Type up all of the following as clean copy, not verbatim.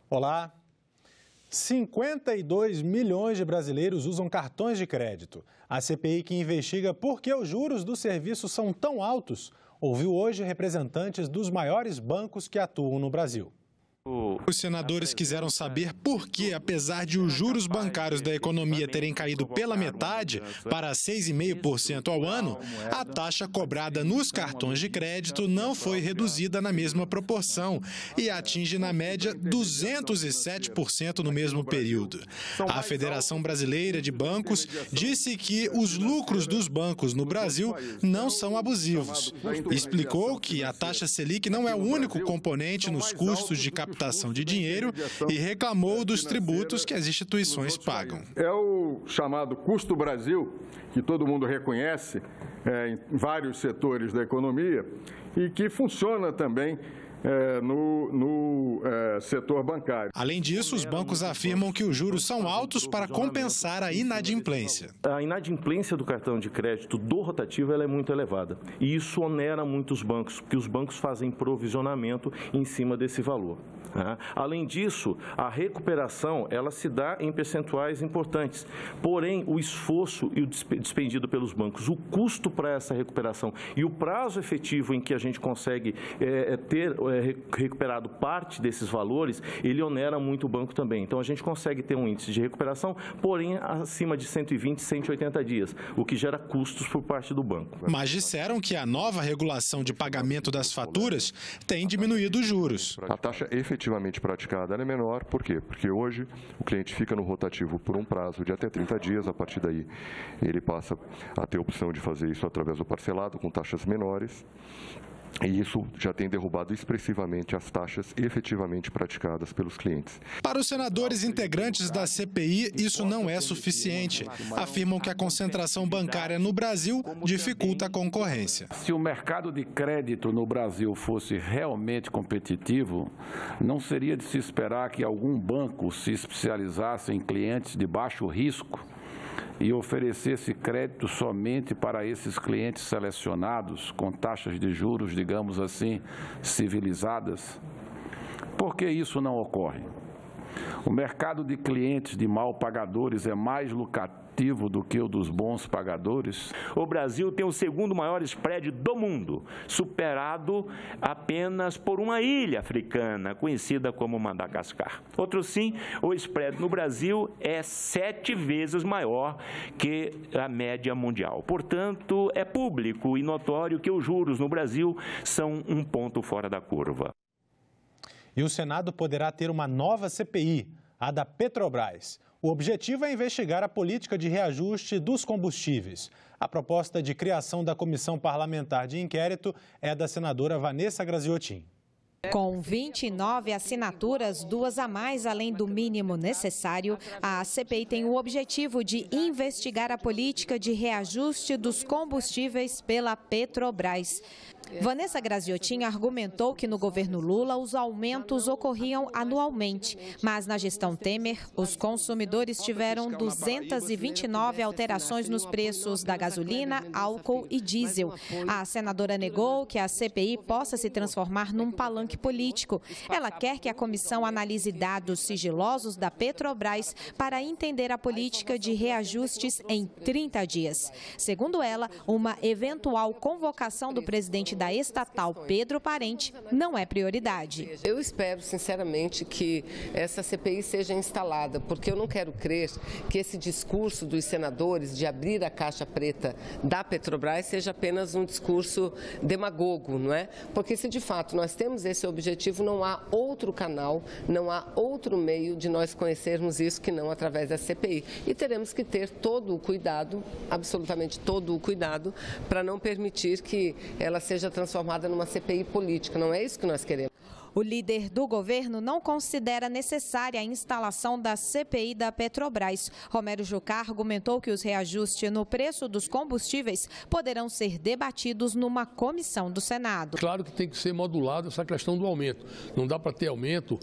Olá! 52 milhões de brasileiros usam cartões de crédito. A CPI que investiga por que os juros do serviço são tão altos ouviu hoje representantes dos maiores bancos que atuam no Brasil. Os senadores quiseram saber por que, apesar de os juros bancários da economia terem caído pela metade, para 6,5% ao ano, a taxa cobrada nos cartões de crédito não foi reduzida na mesma proporção e atinge, na média, 207% no mesmo período. A Federação Brasileira de Bancos disse que os lucros dos bancos no Brasil não são abusivos. Explicou que a taxa Selic não é o único componente nos custos de captação de dinheiro e reclamou dos tributos que as instituições pagam. É o chamado custo Brasil, que todo mundo reconhece em vários setores da economia e que funciona também no setor bancário. Além disso, os bancos afirmam que os juros são altos para compensar a inadimplência. A inadimplência do cartão de crédito do rotativo ela é muito elevada e isso onera muito os bancos, porque os bancos fazem provisionamento em cima desse valor. Além disso, a recuperação ela se dá em percentuais importantes, porém o esforço e o despendido pelos bancos, o custo para essa recuperação e o prazo efetivo em que a gente consegue ter recuperado parte desses valores, ele onera muito o banco também. Então a gente consegue ter um índice de recuperação, porém acima de 120, 180 dias, o que gera custos por parte do banco. Mas disseram que a nova regulação de pagamento das faturas tem diminuído os juros. A taxa efetivamente praticada é menor, por quê? Porque hoje o cliente fica no rotativo por um prazo de até 30 dias, a partir daí ele passa a ter a opção de fazer isso através do parcelado, com taxas menores, e isso já tem derrubado expressivamente as taxas efetivamente praticadas pelos clientes. Para os senadores integrantes da CPI, isso não é suficiente. Afirmam que a concentração bancária no Brasil dificulta a concorrência. Se o mercado de crédito no Brasil fosse realmente competitivo, não seria de se esperar que algum banco se especializasse em clientes de baixo risco e oferecesse crédito somente para esses clientes selecionados, com taxas de juros, digamos assim, civilizadas. Por que isso não ocorre? O mercado de clientes de mal pagadores é mais lucrativo do que o dos bons pagadores. O Brasil tem o segundo maior spread do mundo, superado apenas por uma ilha africana, conhecida como Madagascar. Outro sim, o spread no Brasil é 7 vezes maior que a média mundial. Portanto, é público e notório que os juros no Brasil são um ponto fora da curva. E o Senado poderá ter uma nova CPI, a da Petrobras. O objetivo é investigar a política de reajuste dos combustíveis. A proposta de criação da Comissão Parlamentar de Inquérito é da senadora Vanessa Graziotin. Com 29 assinaturas, 2 a mais além do mínimo necessário, a CPI tem o objetivo de investigar a política de reajuste dos combustíveis pela Petrobras. Vanessa Graziotin argumentou que no governo Lula os aumentos ocorriam anualmente, mas na gestão Temer os consumidores tiveram 229 alterações nos preços da gasolina, álcool e diesel. A senadora negou que a CPI possa se transformar num palanque político. Ela quer que a comissão analise dados sigilosos da Petrobras para entender a política de reajustes em 30 dias. Segundo ela, uma eventual convocação do presidente da estatal, Pedro Parente, não é prioridade. Eu espero, sinceramente, que essa CPI seja instalada, porque eu não quero crer que esse discurso dos senadores de abrir a caixa preta da Petrobras seja apenas um discurso demagogo, não é? Porque se de fato nós temos esse objetivo, não há outro canal, não há outro meio de nós conhecermos isso que não através da CPI. E teremos que ter todo o cuidado, absolutamente todo o cuidado, para não permitir que ela seja transformada numa CPI política. Não é isso que nós queremos. O líder do governo não considera necessária a instalação da CPI da Petrobras. Romero Jucá argumentou que os reajustes no preço dos combustíveis poderão ser debatidos numa comissão do Senado. Claro que tem que ser modulado essa questão do aumento. Não dá para ter aumento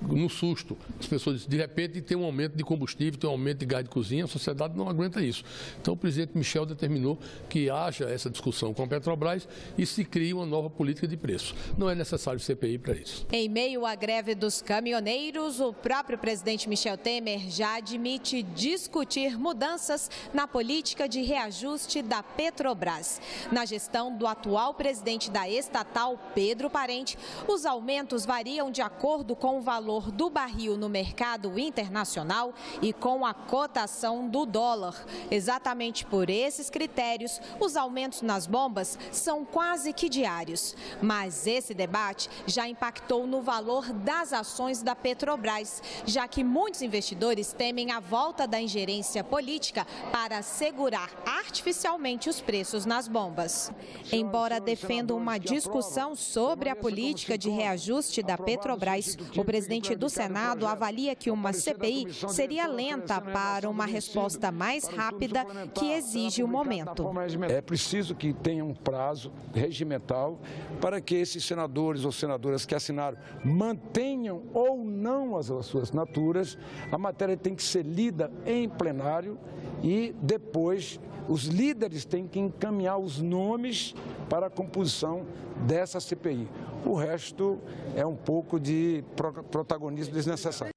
no susto. As pessoas, de repente, tem um aumento de combustível, tem um aumento de gás de cozinha, a sociedade não aguenta isso. Então, o presidente Michel determinou que haja essa discussão com a Petrobras e se crie uma nova política de preço. Não é necessário CPI para isso. Em meio à greve dos caminhoneiros, o próprio presidente Michel Temer já admite discutir mudanças na política de reajuste da Petrobras. Na gestão do atual presidente da estatal, Pedro Parente, os aumentos variam de acordo com o valor do barril no mercado internacional e com a cotação do dólar. Exatamente por esses critérios, os aumentos nas bombas são quase que diários. Mas esse debate já impactou no valor das ações da Petrobras, já que muitos investidores temem a volta da ingerência política para segurar artificialmente os preços nas bombas. Embora defenda uma discussão sobre a política de reajuste da Petrobras, o presidente do Senado avalia que uma CPI seria lenta para uma resposta mais rápida que exige o momento. É preciso que tenha um prazo regimental para que esses senadores ou senadoras que assinaram mantenham ou não as suas assinaturas. A matéria tem que ser lida em plenário e depois os líderes têm que encaminhar os nomes para a composição dessa CPI. O resto é um pouco de protagonismo desnecessário.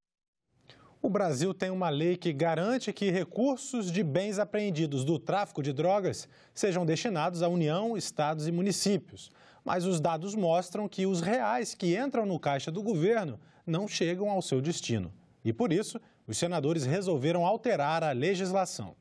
O Brasil tem uma lei que garante que recursos de bens apreendidos do tráfico de drogas sejam destinados à União, estados e municípios. Mas os dados mostram que os reais que entram no caixa do governo não chegam ao seu destino. E por isso, os senadores resolveram alterar a legislação.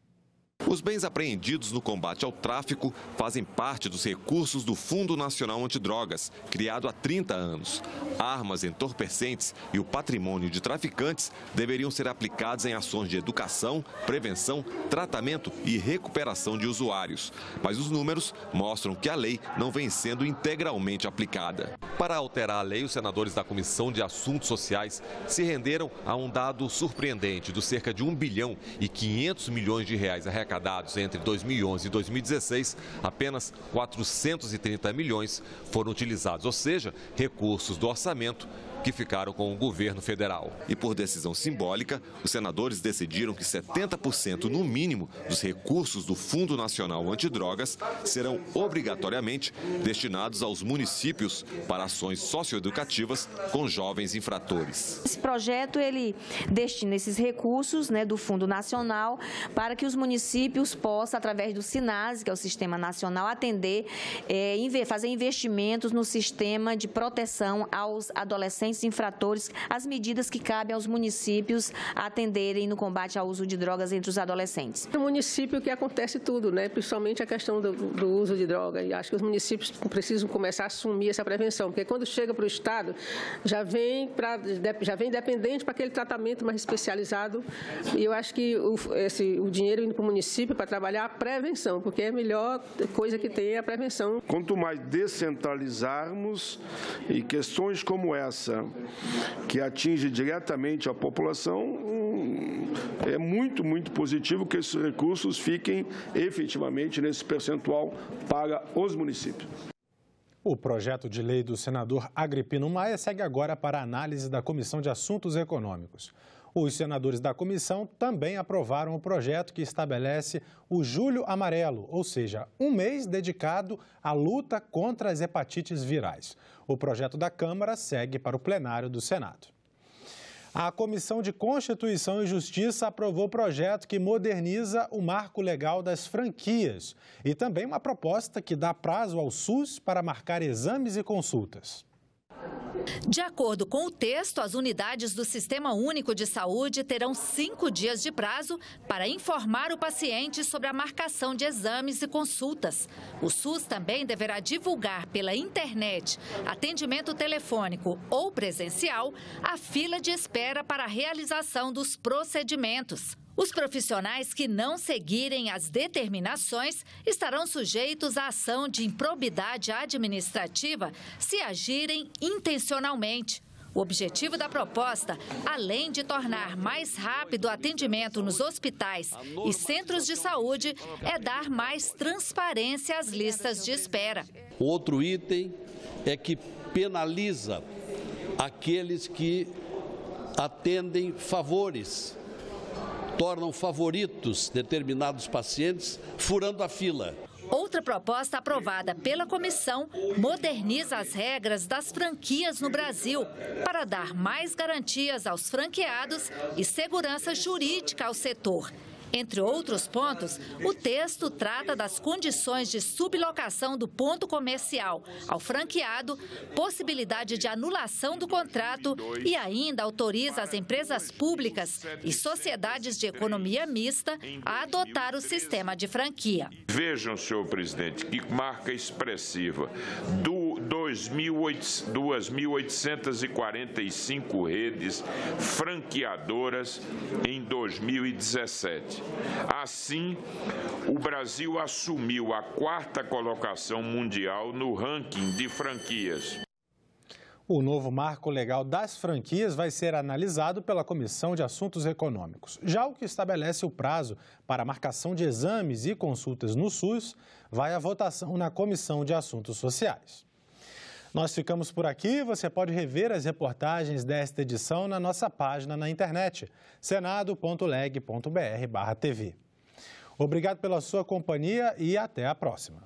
Os bens apreendidos no combate ao tráfico fazem parte dos recursos do Fundo Nacional Antidrogas, criado há 30 anos. Armas, entorpecentes e o patrimônio de traficantes deveriam ser aplicados em ações de educação, prevenção, tratamento e recuperação de usuários. Mas os números mostram que a lei não vem sendo integralmente aplicada. Para alterar a lei, os senadores da Comissão de Assuntos Sociais se renderam a um dado surpreendente dos cerca de 1 bilhão e 500 milhões de reais arrecadados entre 2011 e 2016, apenas 430 milhões foram utilizados, ou seja, recursos do orçamento que ficaram com o governo federal. E por decisão simbólica, os senadores decidiram que 70% no mínimo dos recursos do Fundo Nacional Antidrogas serão obrigatoriamente destinados aos municípios para ações socioeducativas com jovens infratores. Esse projeto, ele destina esses recursos, do Fundo Nacional para que os municípios possam, através do SINASE, que é o Sistema Nacional, atender, fazer investimentos no sistema de proteção aos adolescentes infratores, as medidas que cabem aos municípios atenderem no combate ao uso de drogas entre os adolescentes. No município que acontece tudo, principalmente a questão do uso de droga, e acho que os municípios precisam começar a assumir essa prevenção, porque quando chega para o Estado, já vem dependente para aquele tratamento mais especializado, e eu acho que o dinheiro indo para o município para trabalhar a prevenção, porque é a melhor coisa que tem é a prevenção. Quanto mais descentralizarmos e questões como essa, que atinge diretamente a população, é muito, muito positivo que esses recursos fiquem efetivamente nesse percentual para os municípios. O projeto de lei do senador Agripino Maia segue agora para a análise da Comissão de Assuntos Econômicos. Os senadores da comissão também aprovaram o projeto que estabelece o Julho Amarelo, ou seja, um mês dedicado à luta contra as hepatites virais. O projeto da Câmara segue para o plenário do Senado. A Comissão de Constituição e Justiça aprovou o projeto que moderniza o marco legal das franquias e também uma proposta que dá prazo ao SUS para marcar exames e consultas. De acordo com o texto, as unidades do Sistema Único de Saúde terão 5 dias de prazo para informar o paciente sobre a marcação de exames e consultas. O SUS também deverá divulgar pela internet, atendimento telefônico ou presencial, a fila de espera para a realização dos procedimentos. Os profissionais que não seguirem as determinações estarão sujeitos à ação de improbidade administrativa se agirem intencionalmente. O objetivo da proposta, além de tornar mais rápido o atendimento nos hospitais e centros de saúde, é dar mais transparência às listas de espera. Outro item é que penaliza aqueles que atendem favores, tornam favoritos determinados pacientes, furando a fila. Outra proposta aprovada pela comissão moderniza as regras das franquias no Brasil para dar mais garantias aos franqueados e segurança jurídica ao setor. Entre outros pontos, o texto trata das condições de sublocação do ponto comercial ao franqueado, possibilidade de anulação do contrato e ainda autoriza as empresas públicas e sociedades de economia mista a adotar o sistema de franquia. Vejam, senhor presidente, que marca expressiva. 2.845 redes franqueadoras em 2017. Assim, o Brasil assumiu a 4ª colocação mundial no ranking de franquias. O novo marco legal das franquias vai ser analisado pela Comissão de Assuntos Econômicos. Já o que estabelece o prazo para a marcação de exames e consultas no SUS vai à votação na Comissão de Assuntos Sociais. Nós ficamos por aqui. Você pode rever as reportagens desta edição na nossa página na internet, senado.leg.br/tv. Obrigado pela sua companhia e até a próxima.